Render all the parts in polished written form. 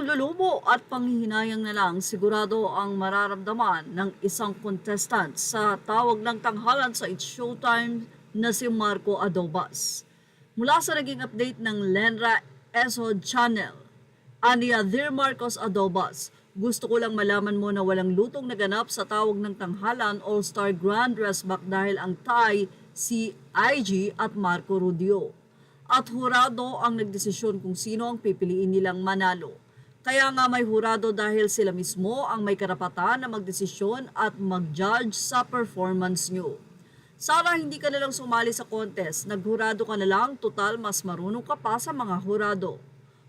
Panlulumo at panghihinayang na lang sigurado ang mararamdaman ng isang contestant sa tawag ng tanghalan sa It's Showtime na si Marco Adobas. Mula sa naging update ng Lenra Esod Channel, aniya Dear Marcos Adobas, gusto ko lang malaman mo na walang lutong naganap sa tawag ng tanghalan All-Star Grand Dress Back dahil ang tie si IG at Marco Rudio. At hurado ang nagdesisyon kung sino ang pipiliin nilang manalo. Kaya nga may hurado dahil sila mismo ang may karapatan na magdesisyon at mag-judge sa performance nyo. Sana hindi ka nalang sumali sa contest, naghurado ka na lang, total mas marunong ka pa sa mga hurado.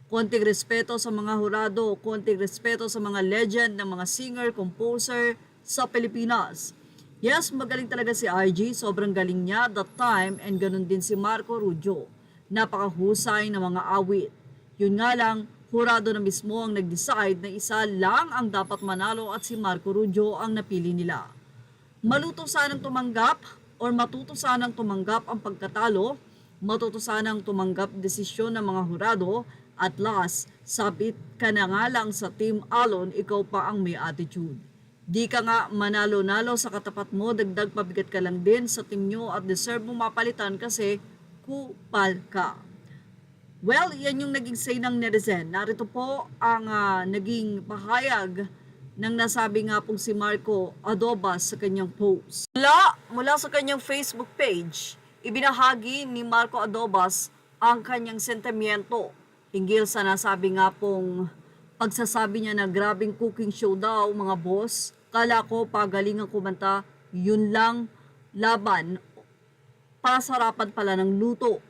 Konting respeto sa mga hurado, konting respeto sa mga legend ng mga singer, composer sa Pilipinas. Yes, magaling talaga si IG, sobrang galing niya that time, and ganun din si Marco Rudio. Napakahusay na mga awit. Yun nga lang, hurado na mismo ang nag-decide na isa lang ang dapat manalo at si Marco Rudio ang napili nila. Maluto sanang tumanggap or matuto sanang tumanggap ang pagkatalo, matuto sanang tumanggap desisyon ng mga hurado, at last, sabit ka na nga lang sa Team Alon, ikaw pa ang may attitude. Di ka nga manalo-nalo sa katapat mo, dagdag pabigat ka lang din sa team nyo at deserve mo mapalitan kasi kupal ka. Well, yan yung naging say ng netizen. Narito po ang naging pahayag ng nasabi nga pong si Marco Adobas sa kanyang post. Mula sa kanyang Facebook page, ibinahagi ni Marco Adobas ang kanyang sentimiento hinggil sa nasabi nga pong pagsasabi niya na grabing cooking show daw mga boss. Kala ko pagaling ang kumanta, yun lang laban, pasarapan pala ng luto.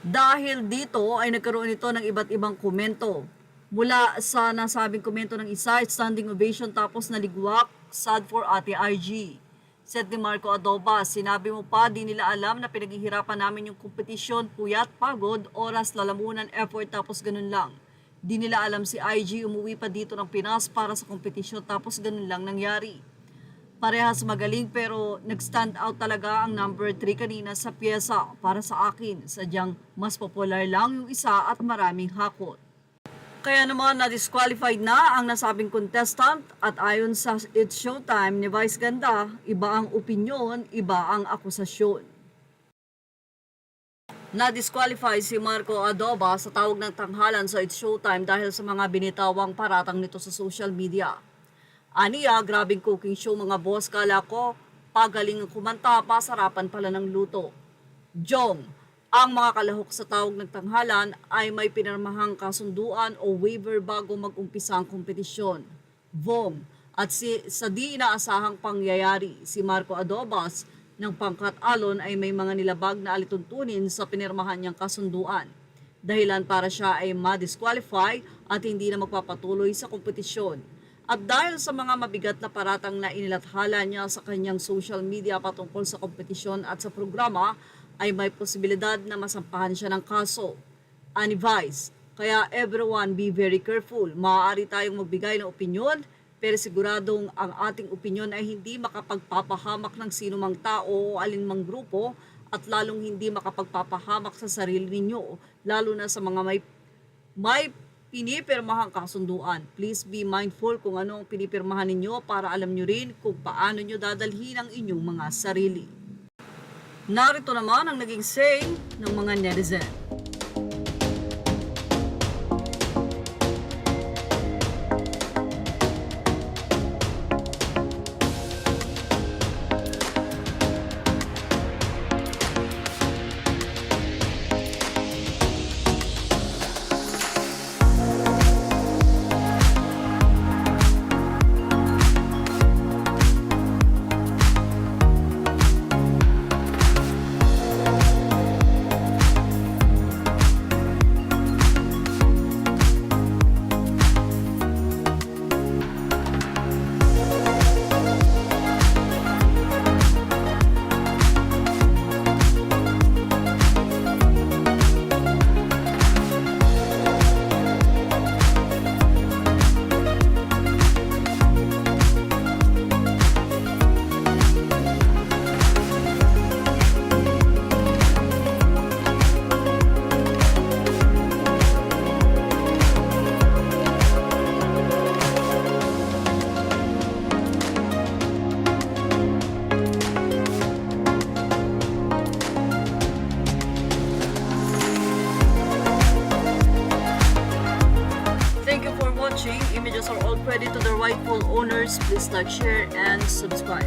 Dahil dito ay nagkaroon ito ng iba't ibang komento. Mula sa nasabing komento ng isa, standing ovation tapos naligwak, sad for Ate IG. Said ni Marco Adobas, sinabi mo pa di nila alam na pinaghihirapan namin yung kompetisyon, puyat, pagod, oras, lalamunan, effort tapos ganun lang. Di nila alam si IG umuwi pa dito ng Pinas para sa kompetisyon tapos ganun lang nangyari. Parehas magaling pero nag-stand out talaga ang number 3 kanina sa pyesa para sa akin. Sadyang mas popular lang yung isa at maraming hakot. Kaya naman na-disqualified na ang nasabing contestant at ayon sa It's Showtime ni Vice Ganda, iba ang opinyon, iba ang akusasyon. Na-disqualify si Marco Adobas sa tawag ng tanghalan sa It's Showtime dahil sa mga binitawang paratang nito sa social media. Aniya, grabing cooking show mga boss, kala ko pagaling ang kumanta, pasarapan pala ng luto. Jong, ang mga kalahok sa tawag ng tanghalan ay may pinirmahang kasunduan o waiver bago mag-umpisa ang kompetisyon. Vom, at sa di inaasahang pangyayari, si Marco Adobas ng pangkat alon ay may mga nilabag na alituntunin sa pinirmahan niyang kasunduan. Dahilan para siya ay ma-disqualify at hindi na magpapatuloy sa kompetisyon. At dahil sa mga mabigat na paratang na inilathala niya sa kanyang social media patungkol sa kompetisyon at sa programa, ay may posibilidad na masampahan siya ng kaso. Ani-Vice, kaya everyone be very careful. Maaari tayong magbigay ng opinyon, pero siguradong ang ating opinyon ay hindi makapagpapahamak ng sinumang tao o alinmang grupo at lalong hindi makapagpapahamak sa sarili ninyo, lalo na sa mga may pinipirmahang kasunduan. Please be mindful kung ano ang pinipirmahan ninyo para alam nyo rin kung paano nyo dadalhin ang inyong mga sarili. Narito naman ang naging say ng mga netizen. the rightful owners. Please like, share, and subscribe.